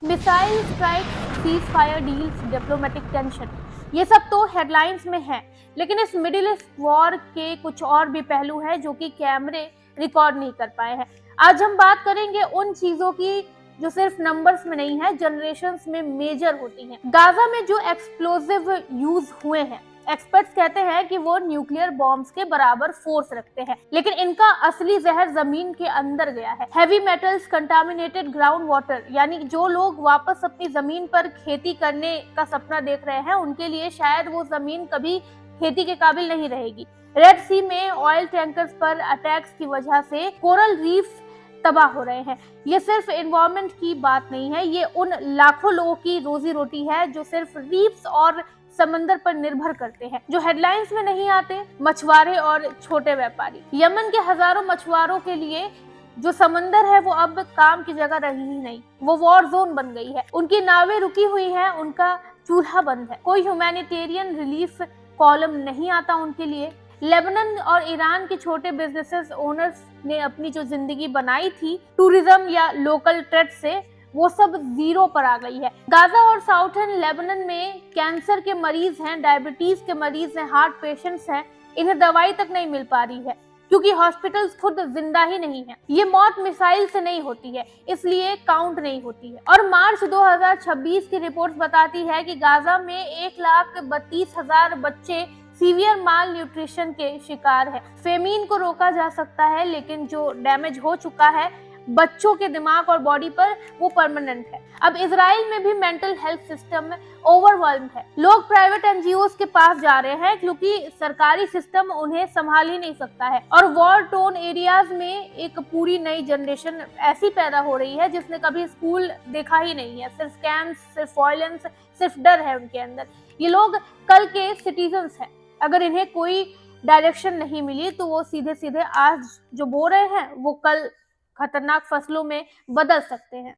Missile strike, cease fire deals, diplomatic tension, ये सब तो हेडलाइंस में है, लेकिन इस मिडिल ईस्ट वॉर के कुछ और भी पहलू है जो कि कैमरे रिकॉर्ड नहीं कर पाए हैं। आज हम बात करेंगे उन चीजों की जो सिर्फ नंबर्स में नहीं है, जनरेशंस में मेजर होती हैं। गाजा में जो एक्सप्लोसिव यूज हुए हैं, एक्सपर्ट्स कहते हैं कि वो न्यूक्लियर बॉम्ब्स के बराबर फोर्स रखते हैं, लेकिन इनका असली जहर जमीन के अंदर गया है। Heavy metals, contaminated ground water, यानी जो लोग वापस अपनी जमीन पर खेती करने का सपना देख रहे हैं, उनके लिए शायद वो जमीन कभी खेती के काबिल नहीं रहेगी। रेड सी में ऑयल टैंकर्स पर अटैक्स की वजह से कोरल रीफ्स तबाह हो रहे हैं। ये सिर्फ एनवायरनमेंट की बात नहीं है, ये उन लाखों लोगों की रोजी रोटी है जो सिर्फ रीफ्स और समंदर पर निर्भर करते हैं, जो हेडलाइंस में नहीं आते। मछुआरे और छोटे व्यापारी, यमन के हजारों मछुआरों के लिए जो समंदर है वो अब काम की जगह रही ही नहीं, वो वॉर जोन बन गई है। उनकी नावें रुकी हुई हैं, उनका चूल्हा बंद है, कोई ह्यूमैनिटेरियन रिलीफ कॉलम नहीं आता उनके लिए। लेबनान और ईरान के छोटे बिजनेसेस ओनर्स ने अपनी जो जिंदगी बनाई थी टूरिज्म या लोकल ट्रेड से, वो सब जीरो पर आ गई है। गाजा और साउथर्न लेबनान में कैंसर के मरीज हैं, डायबिटीज के मरीज हैं, हार्ट पेशेंट्स हैं, इन्हें दवाई तक नहीं मिल पा रही है क्योंकि हॉस्पिटल्स खुद जिंदा ही नहीं है। ये मौत मिसाइल से नहीं होती है, इसलिए काउंट नहीं होती है। और मार्च 2026 की रिपोर्ट बताती है कि गाजा में 1,32,000 बच्चे सीवियर माल न्यूट्रिशन के शिकार है। फेमीन को रोका जा सकता है, लेकिन जो डैमेज हो चुका है बच्चों के दिमाग और बॉडी पर, वो परमानेंट है। अब इजराइल में भी मेंटल हेल्थ सिस्टम ओवरवेल्म्ड है। लोग प्राइवेट एनजीओज के पास जा रहे हैं क्योंकि सरकारी सिस्टम उन्हें संभाल ही नहीं सकता है। और वॉर टोन एरियाज में एक पूरी नई जनरेशन ऐसी पैदा हो रही है जिसने कभी स्कूल देखा ही नहीं है। सिर्फ कैंप्स, सिर्फ वायलेंस, सिर्फ डर है उनके अंदर। ये लोग कल के सिटीजन्स हैं। अगर इन्हें कोई डायरेक्शन नहीं मिली तो वो सीधे सीधे आज जो बो रहे हैं वो कल खतरनाक फसलों में बदल सकते हैं।